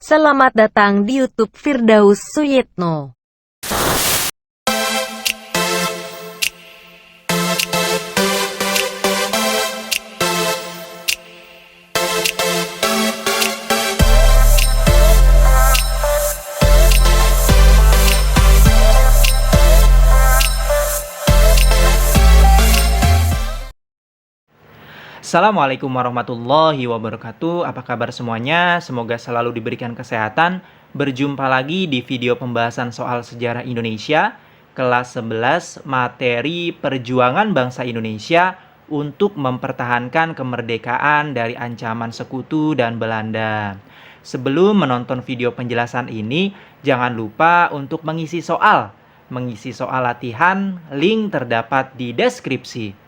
Selamat datang di YouTube Firdaus Suyitno. Assalamualaikum warahmatullahi wabarakatuh. Apa kabar semuanya? Semoga selalu diberikan kesehatan. Berjumpa lagi di video pembahasan soal sejarah Indonesia kelas 11 materi perjuangan bangsa Indonesia untuk mempertahankan kemerdekaan dari ancaman sekutu dan Belanda. Sebelum menonton video penjelasan ini, jangan lupa untuk mengisi soal. Mengisi soal latihan, link terdapat di deskripsi.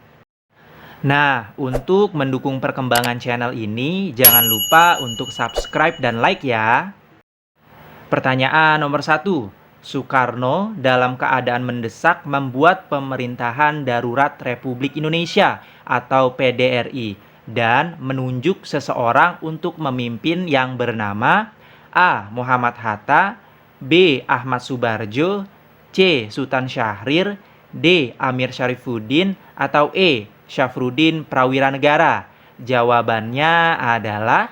Nah, untuk mendukung perkembangan channel ini, jangan lupa untuk subscribe dan like ya. Pertanyaan nomor 1. Soekarno dalam keadaan mendesak membuat pemerintahan darurat Republik Indonesia atau PDRI dan menunjuk seseorang untuk memimpin yang bernama A. Muhammad Hatta, B. Ahmad Subarjo, C. Sultan Syahrir, D. Amir Syarifuddin, atau E. Syafruddin Prawiranegara. Jawabannya adalah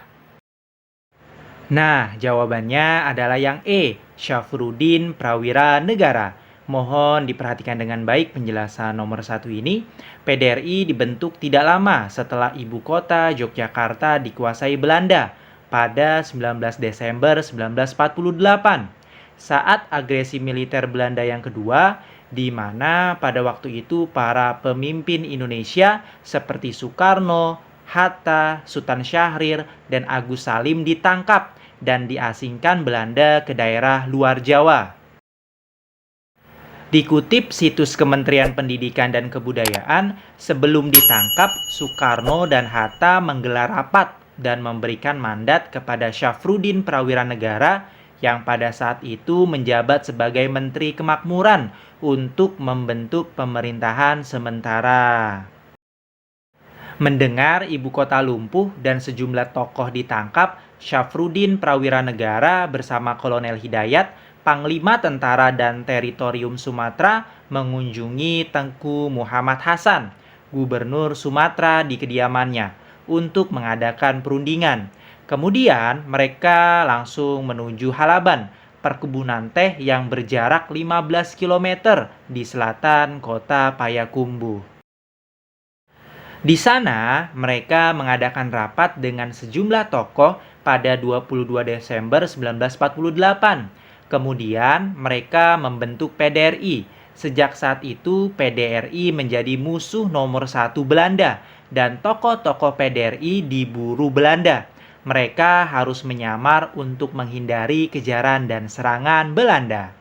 jawabannya adalah yang E, Syafruddin Prawiranegara. Mohon diperhatikan dengan baik penjelasan nomor 1 ini. PDRI dibentuk tidak lama setelah ibu kota Yogyakarta dikuasai Belanda pada 19 Desember 1948. Saat agresi militer Belanda yang kedua, di mana pada waktu itu para pemimpin Indonesia seperti Soekarno, Hatta, Sultan Syahrir, dan Agus Salim ditangkap dan diasingkan Belanda ke daerah luar Jawa. Dikutip situs Kementerian Pendidikan dan Kebudayaan, sebelum ditangkap, Soekarno dan Hatta menggelar rapat dan memberikan mandat kepada Syafruddin Prawiranegara yang pada saat itu menjabat sebagai Menteri Kemakmuran untuk membentuk pemerintahan sementara. Mendengar ibu kota lumpuh dan sejumlah tokoh ditangkap, Syafruddin Prawiranegara bersama Kolonel Hidayat, Panglima Tentara dan Teritorium Sumatera, mengunjungi Tengku Muhammad Hasan, Gubernur Sumatera di kediamannya, untuk mengadakan perundingan. Kemudian mereka langsung menuju Halaban, perkebunan teh yang berjarak 15 km di selatan kota Payakumbuh. Di sana, mereka mengadakan rapat dengan sejumlah tokoh pada 22 Desember 1948. Kemudian, mereka membentuk PDRI. Sejak saat itu, PDRI menjadi musuh nomor 1 Belanda, dan tokoh-tokoh PDRI diburu Belanda. Mereka harus menyamar untuk menghindari kejaran dan serangan Belanda.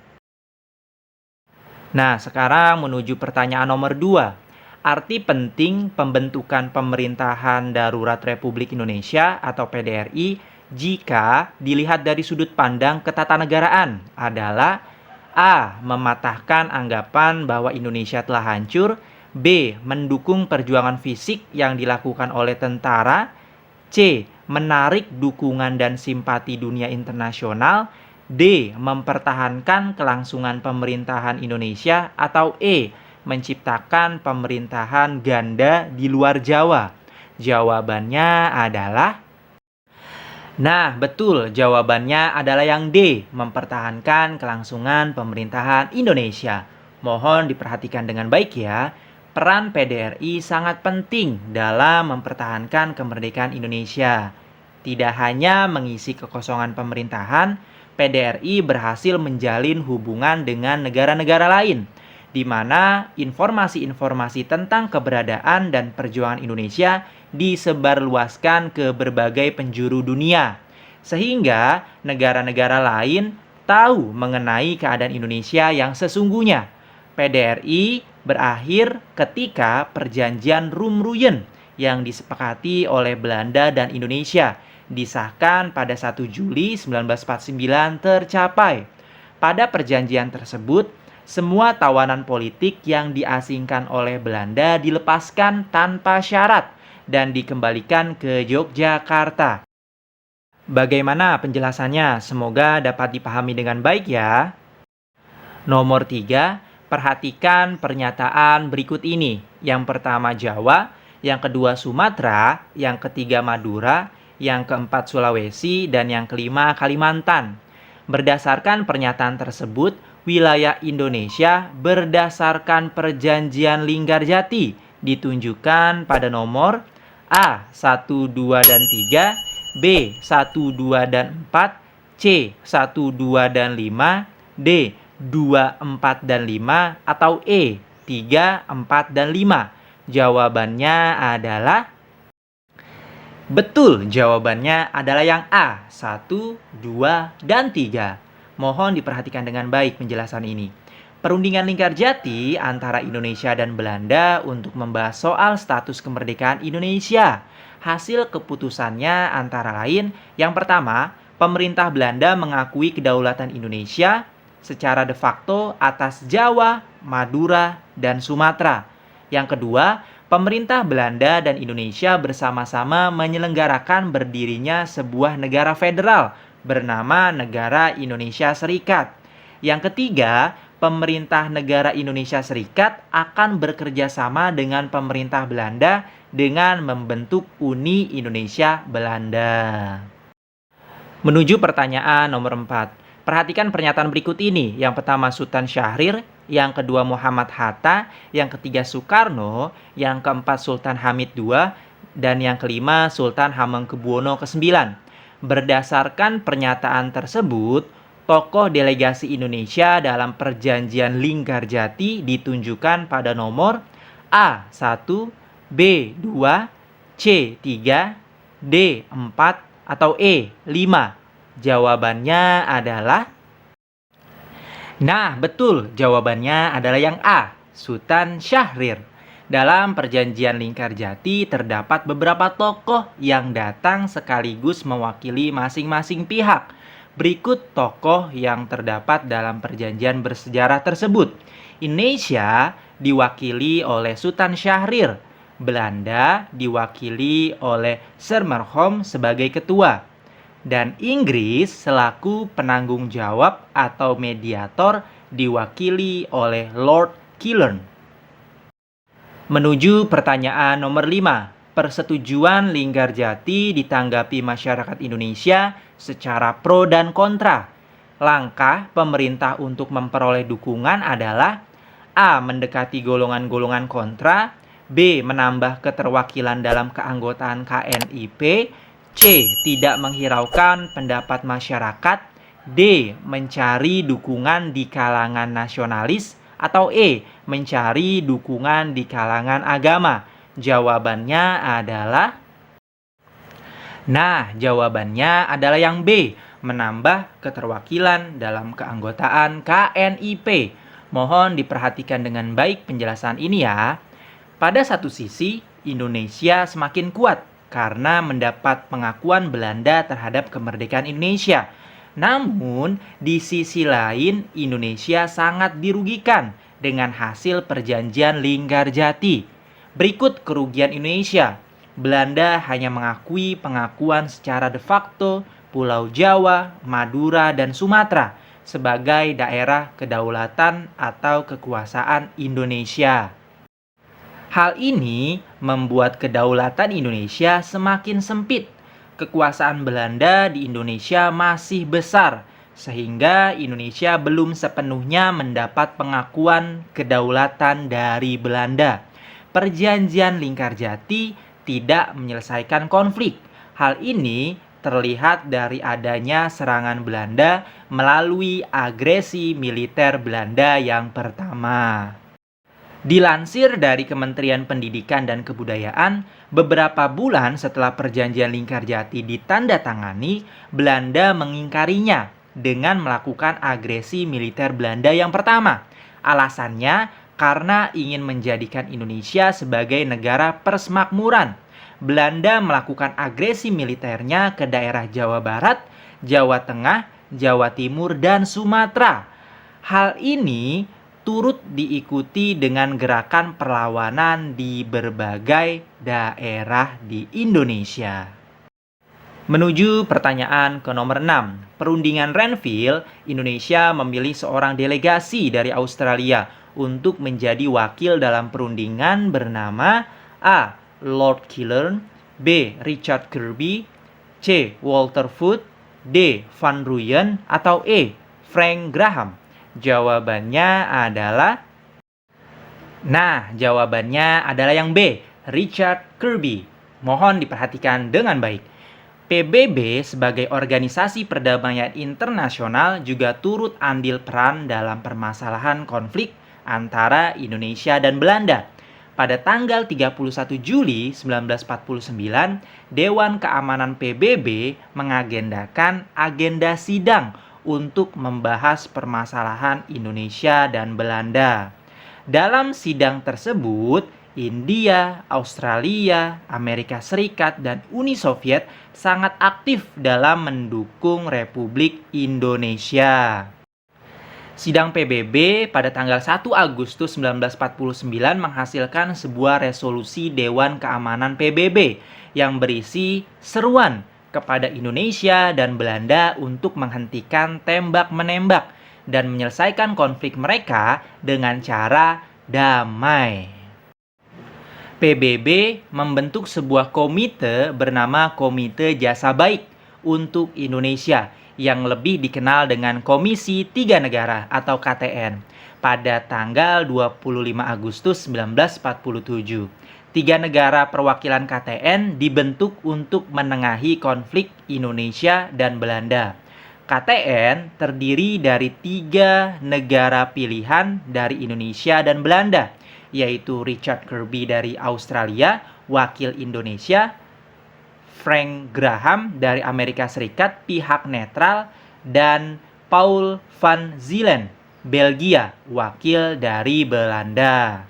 Nah, sekarang menuju pertanyaan nomor 2. Arti penting pembentukan pemerintahan darurat Republik Indonesia atau PDRI jika dilihat dari sudut pandang ketatanegaraan adalah A. Mematahkan anggapan bahwa Indonesia telah hancur, B. Mendukung perjuangan fisik yang dilakukan oleh tentara, C. Menarik dukungan dan simpati dunia internasional, D. Mempertahankan kelangsungan pemerintahan Indonesia, atau E. Menciptakan pemerintahan ganda di luar Jawa. Jawabannya adalah betul, jawabannya adalah yang D. Mempertahankan kelangsungan pemerintahan Indonesia. Mohon diperhatikan dengan baik ya. Peran PDRI sangat penting dalam mempertahankan kemerdekaan Indonesia. Tidak hanya mengisi kekosongan pemerintahan, PDRI berhasil menjalin hubungan dengan negara-negara lain, di mana informasi-informasi tentang keberadaan dan perjuangan Indonesia disebarluaskan ke berbagai penjuru dunia, sehingga negara-negara lain tahu mengenai keadaan Indonesia yang sesungguhnya. PDRI berakhir ketika Perjanjian Rumruyen yang disepakati oleh Belanda dan Indonesia disahkan pada 1 Juli 1949 tercapai. Pada perjanjian tersebut, semua tawanan politik yang diasingkan oleh Belanda dilepaskan tanpa syarat dan dikembalikan ke Yogyakarta. Bagaimana penjelasannya? Semoga dapat dipahami dengan baik ya. Nomor 3, perhatikan pernyataan berikut ini. Yang pertama Jawa, yang kedua Sumatera, yang ketiga Madura, yang keempat Sulawesi, dan yang kelima Kalimantan. Berdasarkan pernyataan tersebut, wilayah Indonesia berdasarkan Perjanjian Linggarjati ditunjukkan pada nomor A 1, 2, dan 3, B 1, 2, dan 4, C 1, 2, dan 5, D 2, 4, dan 5, atau E 3, 4, dan 5. Jawabannya adalah betul, jawabannya adalah yang A, 1, 2, dan 3. Mohon diperhatikan dengan baik penjelasan ini. Perundingan Linggarjati antara Indonesia dan Belanda untuk membahas soal status kemerdekaan Indonesia. Hasil keputusannya antara lain, yang pertama, pemerintah Belanda mengakui kedaulatan Indonesia secara de facto atas Jawa, Madura, dan Sumatera. Yang kedua, pemerintah Belanda dan Indonesia bersama-sama menyelenggarakan berdirinya sebuah negara federal bernama Negara Indonesia Serikat. Yang ketiga, pemerintah negara Indonesia Serikat akan bekerja sama dengan pemerintah Belanda dengan membentuk Uni Indonesia Belanda. Menuju pertanyaan nomor 4. Perhatikan pernyataan berikut ini. Yang pertama Sultan Syahrir, yang kedua Muhammad Hatta, yang ketiga Soekarno, yang keempat Sultan Hamid II, dan yang kelima Sultan Hamengkubuwono ke-9. Berdasarkan pernyataan tersebut, tokoh delegasi Indonesia dalam Perjanjian Linggarjati ditunjukkan pada nomor A 1, B 2, C 3, D 4, atau E 5. Jawabannya adalah betul, jawabannya adalah yang A, Sultan Syahrir. Dalam Perjanjian Linggarjati terdapat beberapa tokoh yang datang sekaligus mewakili masing-masing pihak. Berikut tokoh yang terdapat dalam perjanjian bersejarah tersebut. Indonesia diwakili oleh Sultan Syahrir. Belanda diwakili oleh Sermerhom sebagai ketua. Dan Inggris selaku penanggung jawab atau mediator diwakili oleh Lord Killern. Menuju pertanyaan nomor 5. Persetujuan Linggarjati ditanggapi masyarakat Indonesia secara pro dan kontra. Langkah pemerintah untuk memperoleh dukungan adalah A. Mendekati golongan-golongan kontra, B. Menambah keterwakilan dalam keanggotaan KNIP, C. Tidak menghiraukan pendapat masyarakat, D. Mencari dukungan di kalangan nasionalis, atau E. Mencari dukungan di kalangan agama. Jawabannya adalah jawabannya yang B. Menambah keterwakilan dalam keanggotaan KNIP. Mohon diperhatikan dengan baik penjelasan ini ya. Pada satu sisi, Indonesia semakin kuat karena mendapat pengakuan Belanda terhadap kemerdekaan Indonesia. Namun, di sisi lain, Indonesia sangat dirugikan dengan hasil Perjanjian Linggarjati. Berikut kerugian Indonesia. Belanda hanya mengakui pengakuan secara de facto Pulau Jawa, Madura, dan Sumatera sebagai daerah kedaulatan atau kekuasaan Indonesia. Hal ini membuat kedaulatan Indonesia semakin sempit. Kekuasaan Belanda di Indonesia masih besar, sehingga Indonesia belum sepenuhnya mendapat pengakuan kedaulatan dari Belanda. Perjanjian Linggarjati tidak menyelesaikan konflik. Hal ini terlihat dari adanya serangan Belanda melalui agresi militer Belanda yang pertama. Dilansir dari Kementerian Pendidikan dan Kebudayaan, beberapa bulan setelah Perjanjian Linggarjati ditandatangani, Belanda mengingkarinya dengan melakukan agresi militer Belanda yang pertama. Alasannya karena ingin menjadikan Indonesia sebagai negara persemakmuran. Belanda melakukan agresi militernya ke daerah Jawa Barat, Jawa Tengah, Jawa Timur, dan Sumatera. Hal ini turut diikuti dengan gerakan perlawanan di berbagai daerah di Indonesia. Menuju pertanyaan ke nomor 6. Perundingan Renville, Indonesia memilih seorang delegasi dari Australia untuk menjadi wakil dalam perundingan bernama A. Lord Killern, B. Richard Kirby, C. Walter Foote, D. Van Rooyen, atau E. Frank Graham. Jawabannya adalah yang B. Richard Kirby. Mohon diperhatikan dengan baik. PBB sebagai organisasi perdamaian internasional juga turut andil peran dalam permasalahan konflik antara Indonesia dan Belanda. Pada tanggal 31 Juli 1949, Dewan Keamanan PBB mengagendakan agenda sidang untuk membahas permasalahan Indonesia dan Belanda. Dalam sidang tersebut, India, Australia, Amerika Serikat, dan Uni Soviet sangat aktif dalam mendukung Republik Indonesia. Sidang PBB pada tanggal 1 Agustus 1949 menghasilkan sebuah resolusi Dewan Keamanan PBB yang berisi seruan kepada Indonesia dan Belanda untuk menghentikan tembak-menembak dan menyelesaikan konflik mereka dengan cara damai. PBB membentuk sebuah komite bernama Komite Jasa Baik untuk Indonesia yang lebih dikenal dengan Komisi Tiga Negara atau KTN pada tanggal 25 Agustus 1947. Tiga negara perwakilan KTN dibentuk untuk menengahi konflik Indonesia dan Belanda. KTN terdiri dari 3 negara pilihan dari Indonesia dan Belanda, yaitu Richard Kirby dari Australia, wakil Indonesia, Frank Graham dari Amerika Serikat, pihak netral, dan Paul van Zielen, Belgia, wakil dari Belanda.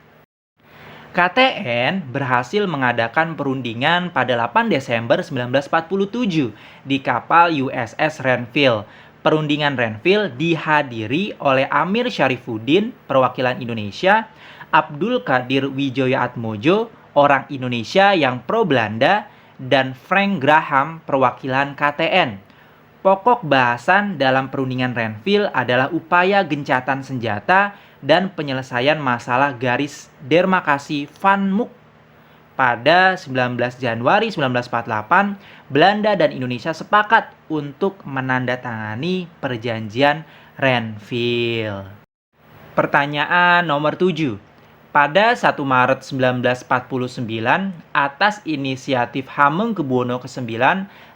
KTN berhasil mengadakan perundingan pada 8 Desember 1947 di kapal USS Renville. Perundingan Renville dihadiri oleh Amir Syarifuddin, perwakilan Indonesia, Abdul Qadir Wijoyaatmojo, orang Indonesia yang pro Belanda, dan Frank Graham, perwakilan KTN. Pokok bahasan dalam perundingan Renville adalah upaya gencatan senjata dan penyelesaian masalah garis demarkasi Van Mook. Pada 19 Januari 1948, Belanda dan Indonesia sepakat untuk menandatangani perjanjian Renville. Pertanyaan nomor 7. Pada 1 Maret 1949, atas inisiatif Hamengkubuwono ke-9,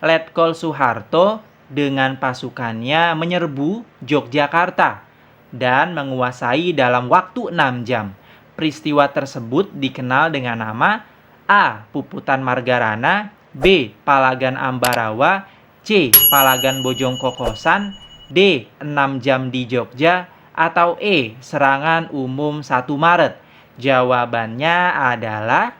Letkol Soeharto dengan pasukannya menyerbu Yogyakarta dan menguasai dalam waktu 6 jam. Peristiwa tersebut dikenal dengan nama A. Puputan Margarana, B. Palagan Ambarawa, C. Palagan Bojong Kokosan, D. 6 jam di Jogja, atau E. Serangan Umum 1 Maret. Jawabannya adalah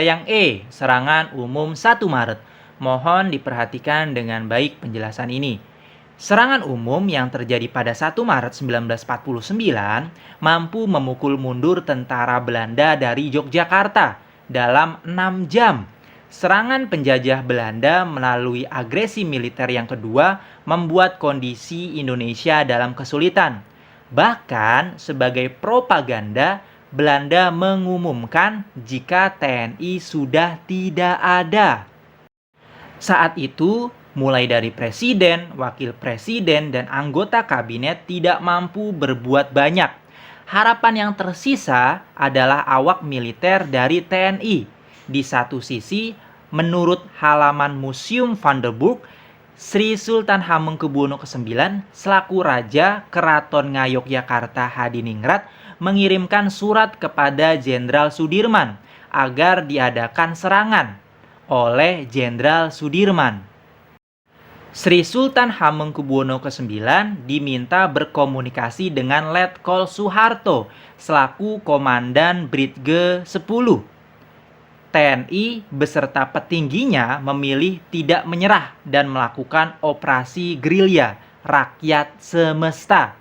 yang E. Serangan Umum 1 Maret. Mohon diperhatikan dengan baik penjelasan ini. Serangan umum yang terjadi pada 1 Maret 1949 mampu memukul mundur tentara Belanda dari Yogyakarta dalam 6 jam. Serangan penjajah Belanda melalui agresi militer yang kedua membuat kondisi Indonesia dalam kesulitan. Bahkan sebagai propaganda, Belanda mengumumkan jika TNI sudah tidak ada. Saat itu, mulai dari presiden, wakil presiden, dan anggota kabinet tidak mampu berbuat banyak. Harapan yang tersisa adalah awak militer dari TNI. Di satu sisi, menurut halaman Museum Van der Burg, Sri Sultan Hamengkubuwono ke-9 selaku Raja Keraton Ngayogyakarta Hadiningrat mengirimkan surat kepada Jenderal Sudirman agar diadakan serangan oleh Jenderal Sudirman. Sri Sultan Hamengkubuwono ke-9 diminta berkomunikasi dengan Letkol Soeharto selaku Komandan Brigade 10. TNI beserta petingginya memilih tidak menyerah dan melakukan operasi gerilya rakyat semesta.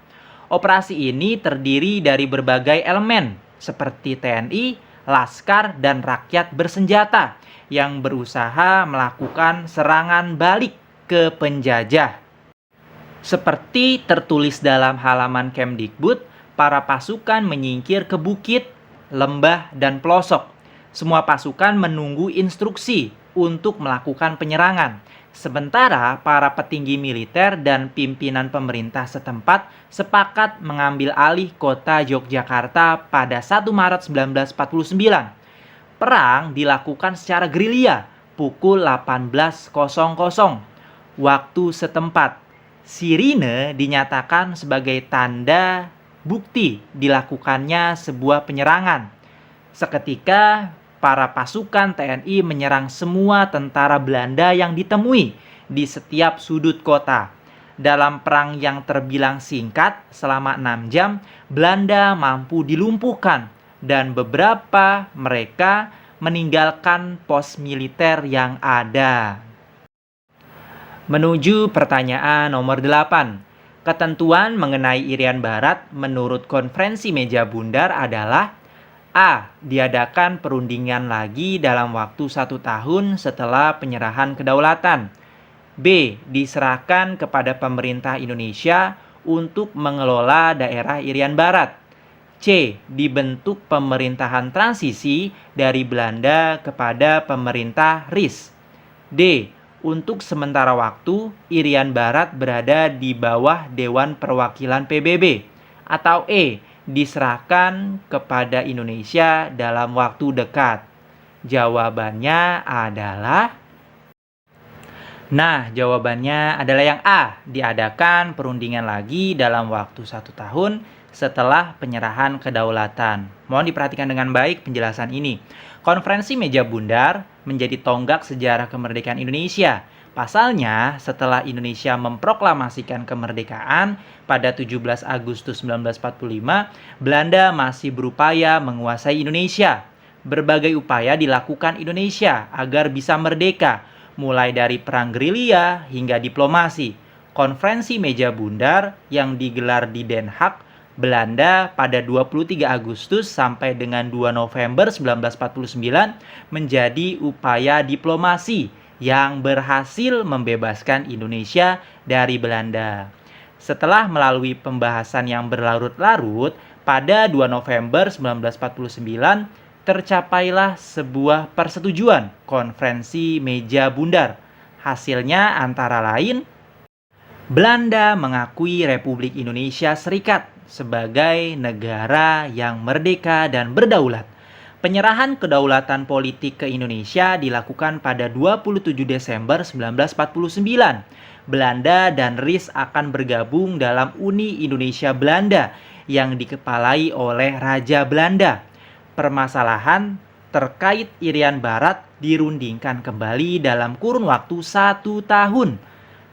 Operasi ini terdiri dari berbagai elemen seperti TNI, laskar dan rakyat bersenjata yang berusaha melakukan serangan balik ke penjajah. Seperti tertulis dalam halaman Kemdikbud, para pasukan menyingkir ke bukit, lembah, dan pelosok. Semua pasukan menunggu instruksi untuk melakukan penyerangan. Sementara para petinggi militer dan pimpinan pemerintah setempat sepakat mengambil alih kota Yogyakarta pada 1 Maret 1949. Perang dilakukan secara gerilya pukul 18.00 waktu setempat. Sirine dinyatakan sebagai tanda bukti dilakukannya sebuah penyerangan. Seketika para pasukan TNI menyerang semua tentara Belanda yang ditemui di setiap sudut kota. Dalam perang yang terbilang singkat, selama 6 jam, Belanda mampu dilumpuhkan dan beberapa mereka meninggalkan pos militer yang ada. Menuju pertanyaan nomor 8. Ketentuan mengenai Irian Barat menurut Konferensi Meja Bundar adalah: A. Diadakan perundingan lagi dalam waktu 1 tahun setelah penyerahan kedaulatan. B. Diserahkan kepada pemerintah Indonesia untuk mengelola daerah Irian Barat. C. Dibentuk pemerintahan transisi dari Belanda kepada pemerintah RIS. D. Untuk sementara waktu, Irian Barat berada di bawah Dewan Perwakilan PBB. Atau E. Diserahkan kepada Indonesia dalam waktu dekat. Jawabannya adalah yang A. Diadakan perundingan lagi dalam waktu 1 tahun setelah penyerahan kedaulatan. Mohon diperhatikan dengan baik penjelasan ini. Konferensi Meja Bundar menjadi tonggak sejarah kemerdekaan Indonesia. Pasalnya, setelah Indonesia memproklamasikan kemerdekaan pada 17 Agustus 1945, Belanda masih berupaya menguasai Indonesia. Berbagai upaya dilakukan Indonesia agar bisa merdeka, mulai dari perang gerilya hingga diplomasi. Konferensi Meja Bundar yang digelar di Den Haag, Belanda pada 23 Agustus sampai dengan 2 November 1949 menjadi upaya diplomasi yang berhasil membebaskan Indonesia dari Belanda. Setelah melalui pembahasan yang berlarut-larut, pada 2 November 1949 tercapailah sebuah persetujuan Konferensi Meja Bundar. Hasilnya antara lain: Belanda mengakui Republik Indonesia Serikat sebagai negara yang merdeka dan berdaulat. Penyerahan kedaulatan politik ke Indonesia dilakukan pada 27 Desember 1949. Belanda dan RIS akan bergabung dalam Uni Indonesia Belanda yang dikepalai oleh Raja Belanda. Permasalahan terkait Irian Barat dirundingkan kembali dalam kurun waktu 1 tahun.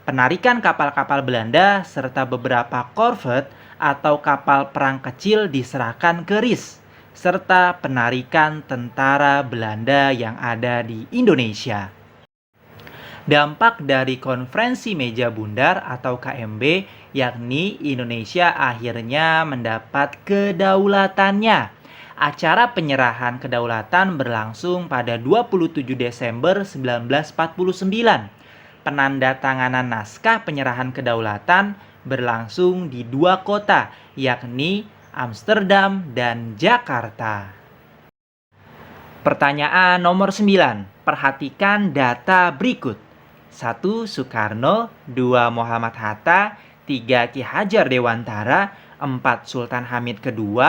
Penarikan kapal-kapal Belanda serta beberapa korvet atau kapal perang kecil diserahkan ke RIS, serta penarikan tentara Belanda yang ada di Indonesia. Dampak dari Konferensi Meja Bundar atau KMB, yakni Indonesia akhirnya mendapat kedaulatannya. Acara penyerahan kedaulatan berlangsung pada 27 Desember 1949. Penandatanganan naskah penyerahan kedaulatan berlangsung di 2 kota, yakni Amsterdam dan Jakarta. Pertanyaan nomor 9. Perhatikan data berikut. 1. Soekarno, 2. Muhammad Hatta, 3. Ki Hajar Dewantara, 4. Sultan Hamid II,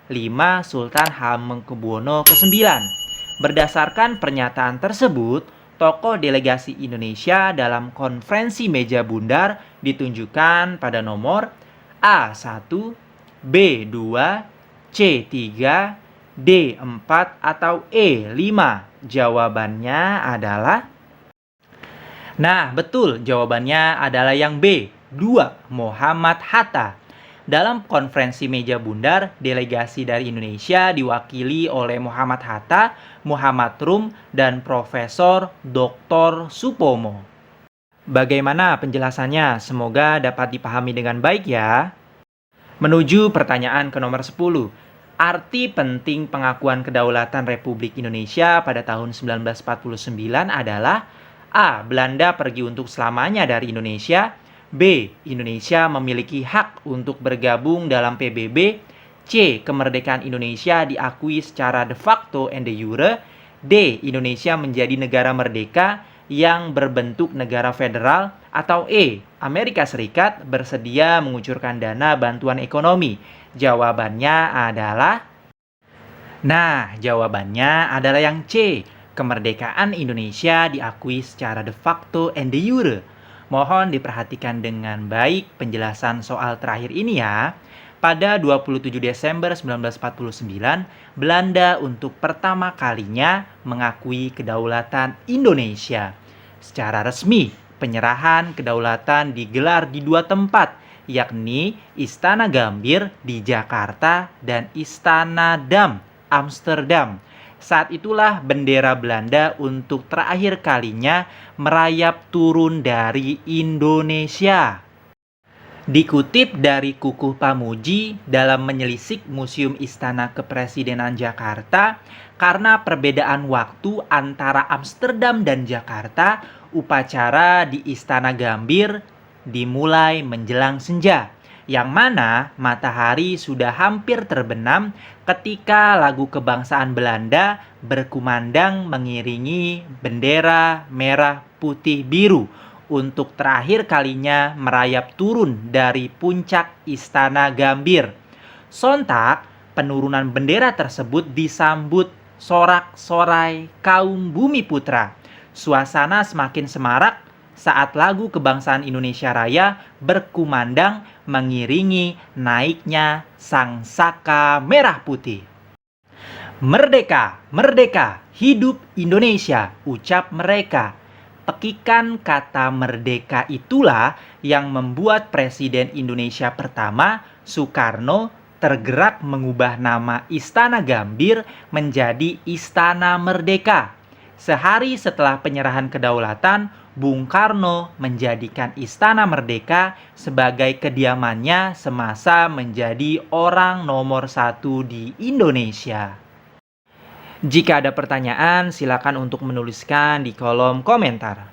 5. Sultan Hamengkubuwono ke-9. Berdasarkan pernyataan tersebut, tokoh delegasi Indonesia dalam Konferensi Meja Bundar ditunjukkan pada nomor A1, B2, C3, D4, atau E5. Jawabannya adalah betul, jawabannya adalah yang B, 2, Muhammad Hatta. Dalam Konferensi Meja Bundar, delegasi dari Indonesia diwakili oleh Muhammad Hatta, Muhammad Rum, dan Profesor Dr. Supomo. Bagaimana penjelasannya? Semoga dapat dipahami dengan baik ya. Menuju pertanyaan ke nomor 10. Arti penting pengakuan kedaulatan Republik Indonesia pada tahun 1949 adalah: A. Belanda pergi untuk selamanya dari Indonesia. B. Indonesia memiliki hak untuk bergabung dalam PBB. C. Kemerdekaan Indonesia diakui secara de facto and de jure. D. Indonesia menjadi negara merdeka yang berbentuk negara federal. Atau E. Amerika Serikat bersedia mengucurkan dana bantuan ekonomi. Jawabannya adalah... jawabannya adalah yang C. Kemerdekaan Indonesia diakui secara de facto and de jure. Mohon diperhatikan dengan baik penjelasan soal terakhir ini ya. Pada 27 Desember 1949, Belanda untuk pertama kalinya mengakui kedaulatan Indonesia. Secara resmi, penyerahan kedaulatan digelar di dua tempat, yakni Istana Gambir di Jakarta dan Istana Dam, Amsterdam. Saat itulah bendera Belanda untuk terakhir kalinya merayap turun dari Indonesia. Dikutip dari Kukuh Pamuji dalam Menyelisik Museum Istana Kepresidenan Jakarta, karena perbedaan waktu antara Amsterdam dan Jakarta, upacara di Istana Gambir dimulai menjelang senja, yang mana matahari sudah hampir terbenam ketika lagu kebangsaan Belanda berkumandang mengiringi bendera merah putih biru untuk terakhir kalinya merayap turun dari puncak Istana Gambir. Sontak, penurunan bendera tersebut disambut sorak-sorai kaum bumi putra. Suasana semakin semarak saat lagu kebangsaan Indonesia Raya berkumandang mengiringi naiknya sang saka merah putih. Merdeka, merdeka, hidup Indonesia, ucap mereka. Pekikan kata merdeka itulah yang membuat Presiden Indonesia pertama, Soekarno, tergerak mengubah nama Istana Gambir menjadi Istana Merdeka. Sehari setelah penyerahan kedaulatan, Bung Karno menjadikan Istana Merdeka sebagai kediamannya semasa menjadi orang nomor 1 di Indonesia. Jika ada pertanyaan, silakan untuk menuliskan di kolom komentar.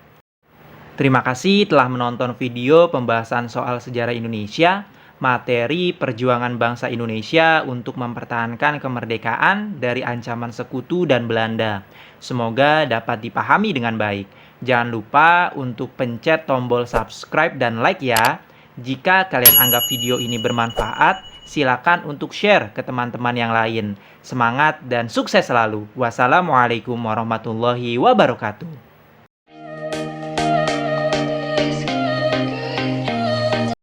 Terima kasih telah menonton video pembahasan soal sejarah Indonesia, materi perjuangan bangsa Indonesia untuk mempertahankan kemerdekaan dari ancaman sekutu dan Belanda. Semoga dapat dipahami dengan baik. Jangan lupa untuk pencet tombol subscribe dan like ya. Jika kalian anggap video ini bermanfaat, silakan untuk share ke teman-teman yang lain. Semangat dan sukses selalu. Wassalamualaikum warahmatullahi wabarakatuh.